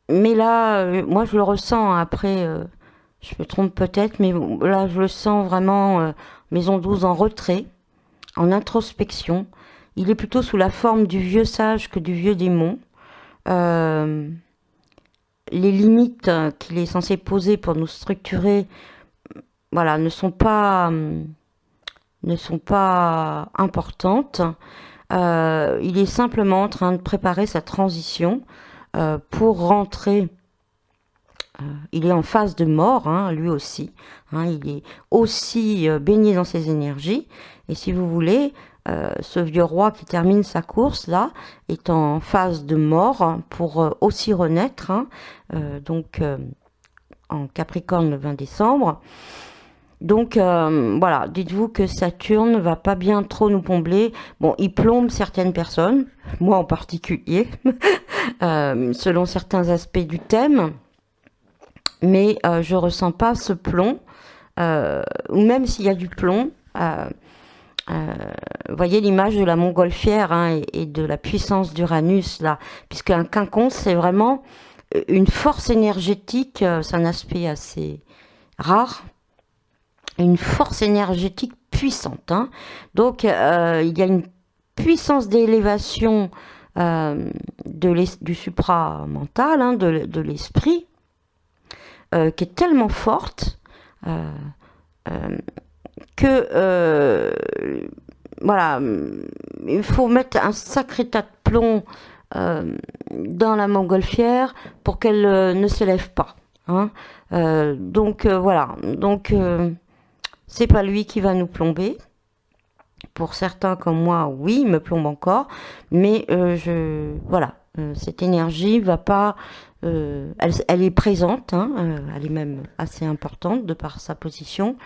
là, moi, je le ressens. Après, je me trompe peut-être, mais là, je le sens vraiment maison 12 en retrait, en introspection. Il est plutôt sous la forme du vieux sage que du vieux démon. Les limites qu'il est censé poser pour nous structurer, voilà, ne sont pas importantes. Il est simplement en train de préparer sa transition pour rentrer. Il est en phase de mort, hein, lui aussi. Hein, il est aussi baigné dans ses énergies. Et si vous voulez, ce vieux roi qui termine sa course, là, est en phase de mort pour aussi renaître. Hein, donc, en Capricorne le 20 décembre. Donc voilà, dites-vous que Saturne ne va pas bien trop nous plomber. Bon, il plombe certaines personnes, moi en particulier, selon certains aspects du thème, mais je ressens pas ce plomb, ou même s'il y a du plomb. Vous voyez l'image de la montgolfière, hein, et de la puissance d'Uranus là, puisque un quinconce c'est vraiment une force énergétique, c'est un aspect assez rare. Une force énergétique puissante. Hein. Donc, il y a une puissance d'élévation du supramental, hein, de l'esprit, qui est tellement forte que, voilà, il faut mettre un sacré tas de plomb dans la montgolfière pour qu'elle ne s'élève pas. Hein. Donc, voilà. Donc, c'est pas lui qui va nous plomber. Pour certains comme moi, oui, il me plombe encore. Mais voilà, cette énergie va pas. Elle est présente, hein, elle est même assez importante de par sa position,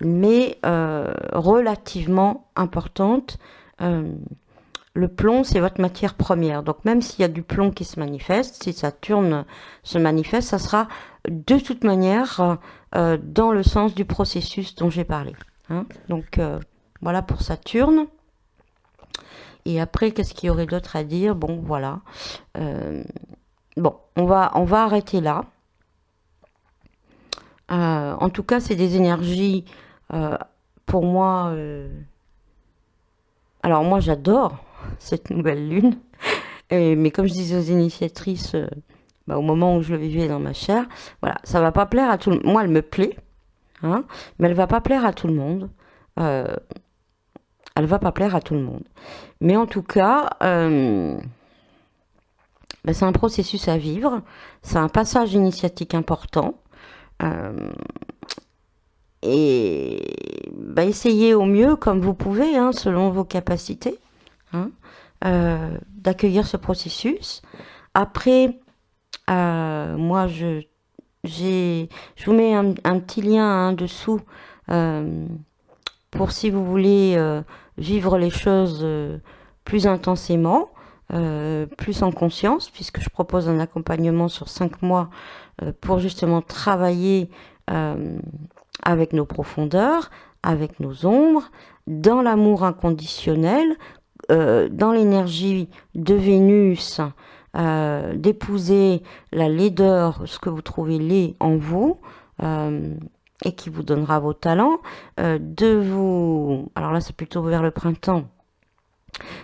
mais relativement importante. Le plomb, c'est votre matière première. Donc même s'il y a du plomb qui se manifeste, si Saturne se manifeste, ça sera de toute manière dans le sens du processus dont j'ai parlé. Hein. Donc voilà pour Saturne. Et après, qu'est-ce qu'il y aurait d'autre à dire? Bon, voilà. Bon, on va arrêter là. En tout cas, c'est des énergies, pour moi... alors moi, j'adore cette nouvelle lune. Mais comme je disais aux initiatrices, au moment où je le vivais dans ma chair, voilà, ça va pas plaire à tout le monde. Moi, elle me plaît, hein, mais elle va pas plaire à tout le monde. Elle va pas plaire à tout le monde. Mais en tout cas, c'est un processus à vivre. C'est un passage initiatique important. Et essayez au mieux, comme vous pouvez, hein, selon vos capacités, hein, d'accueillir ce processus. Après, moi, je vous mets un petit lien, hein, dessous pour si vous voulez vivre les choses plus intensément, plus en conscience, puisque je propose un accompagnement sur 5 mois pour justement travailler avec nos profondeurs, avec nos ombres, dans l'amour inconditionnel, dans l'énergie de Vénus, d'épouser la laideur, ce que vous trouvez laid en vous, et qui vous donnera vos talents, alors là c'est plutôt vers le printemps,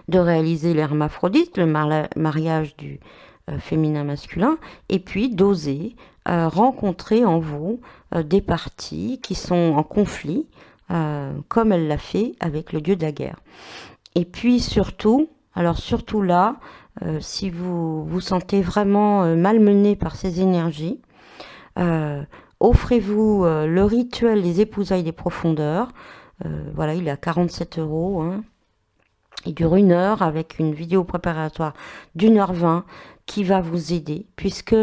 de réaliser l'hermaphrodite, le mariage du féminin-masculin, et puis d'oser rencontrer en vous des parties qui sont en conflit, comme elle l'a fait avec le dieu de la guerre. Et puis surtout, alors surtout là, si vous vous sentez vraiment malmené par ces énergies, offrez-vous le rituel des épousailles des profondeurs. Voilà, il est à 47 €. Hein. Il dure 1 heure avec une vidéo préparatoire d'1h20 qui va vous aider, puisque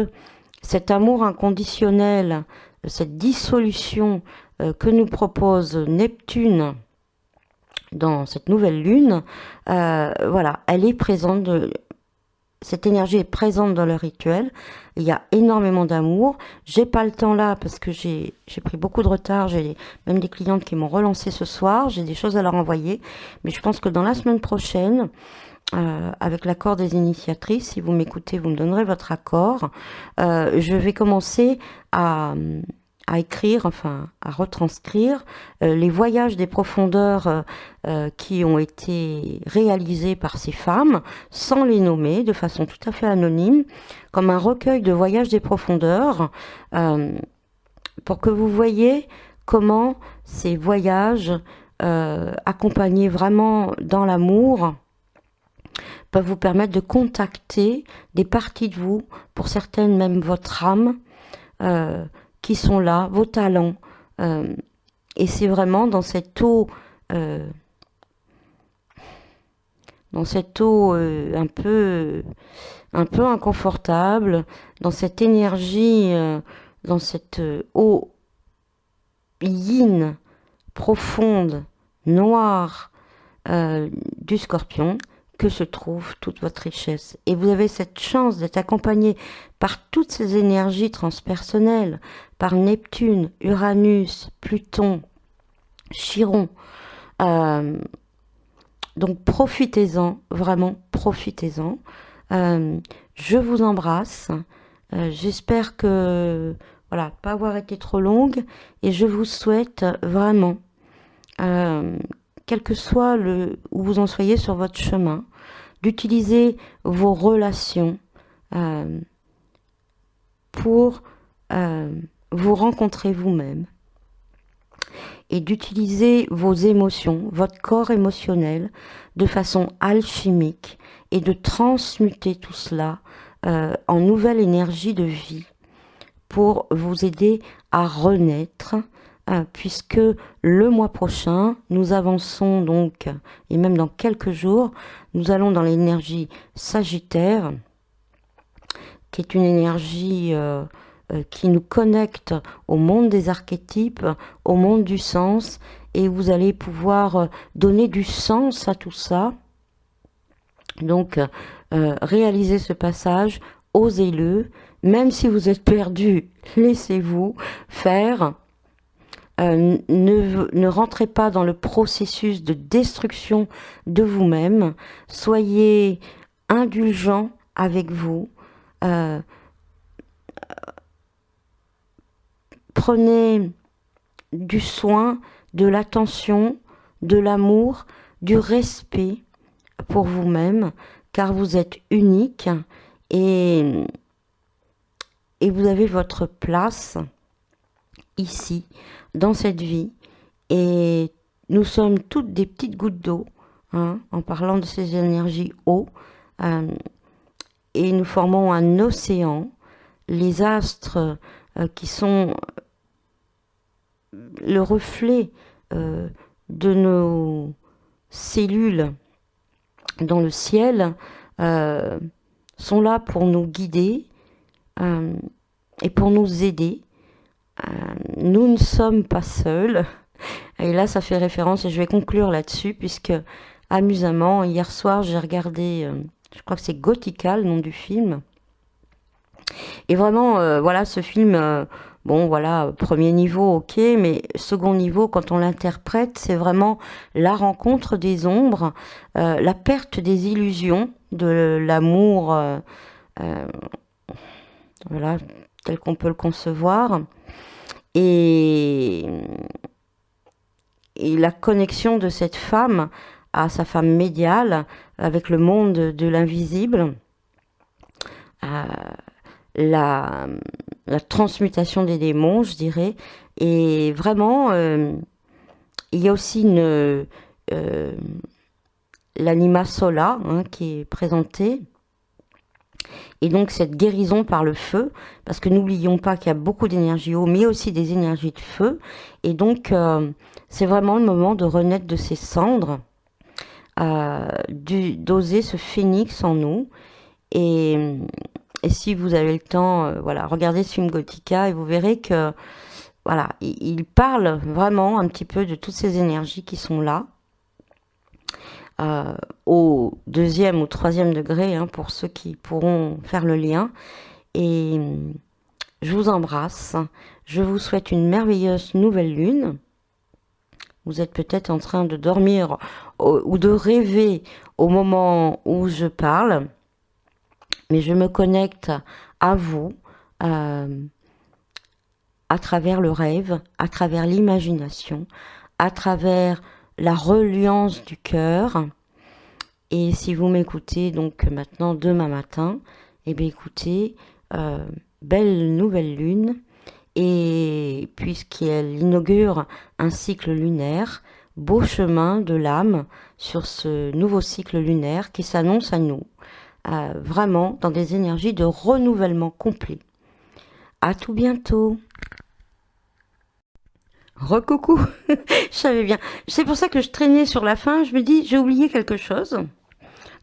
cet amour inconditionnel, cette dissolution que nous propose Neptune dans cette nouvelle lune, voilà, elle est présente, cette énergie est présente dans le rituel. Il y a énormément d'amour. J'ai pas le temps là parce que j'ai pris beaucoup de retard. J'ai même des clientes qui m'ont relancé ce soir. J'ai des choses à leur envoyer. Mais je pense que dans la semaine prochaine, avec l'accord des initiatrices, si vous m'écoutez, vous me donnerez votre accord. Je vais commencer à écrire, enfin à retranscrire les voyages des profondeurs qui ont été réalisés par ces femmes, sans les nommer, de façon tout à fait anonyme, comme un recueil de voyages des profondeurs, pour que vous voyez comment ces voyages accompagnés vraiment dans l'amour peuvent vous permettre de contacter des parties de vous, pour certaines même votre âme, qui sont là, vos talents. Et c'est vraiment dans cette eau, un peu inconfortable, dans cette énergie, dans cette eau yin, profonde, noire du Scorpion, que se trouve toute votre richesse. Et vous avez cette chance d'être accompagné par toutes ces énergies transpersonnelles, par Neptune, Uranus, Pluton, Chiron. Donc profitez-en, vraiment profitez-en. Je vous embrasse. J'espère que, voilà, pas avoir été trop longue, et je vous souhaite vraiment, quel que soit où vous en soyez sur votre chemin, d'utiliser vos relations pour vous rencontrer vous-même, et d'utiliser vos émotions, votre corps émotionnel, de façon alchimique, et de transmuter tout cela en nouvelle énergie de vie pour vous aider à renaître, puisque le mois prochain, nous avançons donc, et même dans quelques jours, nous allons dans l'énergie Sagittaire, qui est une énergie qui nous connecte au monde des archétypes, au monde du sens, et vous allez pouvoir donner du sens à tout ça. Donc, réalisez ce passage, osez-le, même si vous êtes perdu, laissez-vous faire. Ne rentrez pas dans le processus de destruction de vous-même. Soyez indulgent avec vous. Prenez du soin, de l'attention, de l'amour, du respect pour vous-même, car vous êtes unique, et vous avez votre place ici, dans cette vie, et nous sommes toutes des petites gouttes d'eau, hein, en parlant de ces énergies eau, et nous formons un océan. Les astres qui sont le reflet de nos cellules dans le ciel, sont là pour nous guider et pour nous aider. Nous ne sommes pas seuls. Et là, ça fait référence, et je vais conclure là-dessus, puisque, amusamment, hier soir, j'ai regardé, je crois que c'est Gothica, le nom du film. Et vraiment, voilà, ce film, bon, voilà, premier niveau, ok, mais second niveau, quand on l'interprète, c'est vraiment la rencontre des ombres, la perte des illusions, de l'amour, voilà, tel qu'on peut le concevoir, et la connexion de cette femme à sa femme médiale avec le monde de l'invisible, la transmutation des démons, je dirais. Et vraiment, il y a aussi l'anima sola qui est présentée. Et donc cette guérison par le feu, parce que n'oublions pas qu'il y a beaucoup d'énergie eau, mais aussi des énergies de feu. Et donc c'est vraiment le moment de renaître de ces cendres, d'oser ce phénix en nous. Et si vous avez le temps, voilà, regardez ce film Gothica et vous verrez que voilà, il parle vraiment un petit peu de toutes ces énergies qui sont là. Au 2e ou 3e degré, pour ceux qui pourront faire le lien. Et je vous embrasse. Je vous souhaite une merveilleuse nouvelle lune. Vous êtes peut-être en train de dormir ou de rêver au moment où je parle. Mais je me connecte à vous à travers le rêve, à travers l'imagination, à travers la reliance du cœur. Et si vous m'écoutez donc maintenant demain matin, eh bien écoutez, belle nouvelle lune. Et puisqu'elle inaugure un cycle lunaire, beau chemin de l'âme sur ce nouveau cycle lunaire qui s'annonce à nous, vraiment dans des énergies de renouvellement complet. À tout bientôt. Recoucou. Je savais bien. C'est pour ça que je traînais sur la fin. Je me dis, j'ai oublié quelque chose.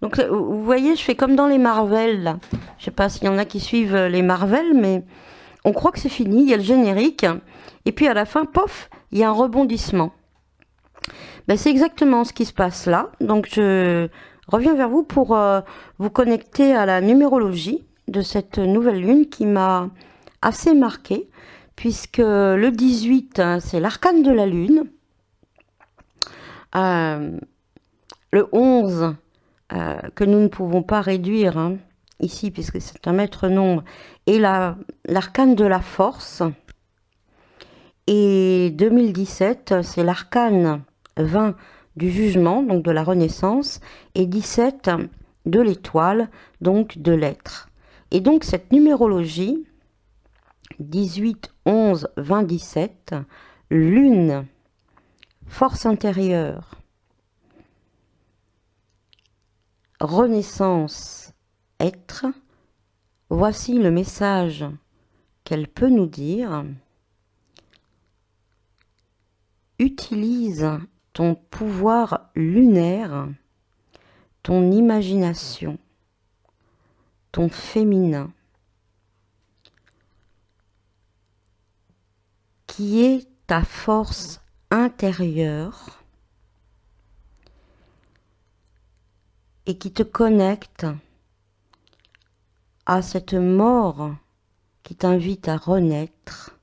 Donc, vous voyez, je fais comme dans les Marvel, là. Je sais pas s'il y en a qui suivent les Marvel, mais on croit que c'est fini. Il y a le générique. Et puis, à la fin, pof, il y a un rebondissement. Ben, c'est exactement ce qui se passe là. Donc, je reviens vers vous pour vous connecter à la numérologie de cette nouvelle lune qui m'a assez marquée, puisque le 18, c'est l'arcane de la lune. Le 11, que nous ne pouvons pas réduire ici, puisque c'est un maître nombre, et l'arcane de la force. Et 2017, c'est l'arcane 20 du jugement, donc de la renaissance, et 17 de l'étoile, donc de l'être. Et donc cette numérologie, 18, 11, 20, 17, lune, force intérieure, renaissance, être, voici le message qu'elle peut nous dire. Utilise ton pouvoir lunaire, ton imagination, ton féminin, qui est ta force intérieure et qui te connecte à cette mort qui t'invite à renaître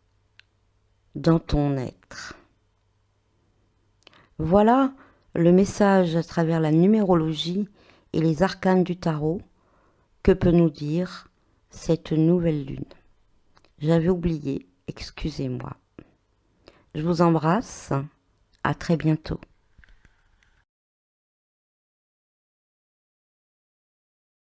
dans ton être. Voilà le message à travers la numérologie et les arcanes du tarot que peut nous dire cette nouvelle lune. J'avais oublié, excusez-moi. Je vous embrasse, à très bientôt.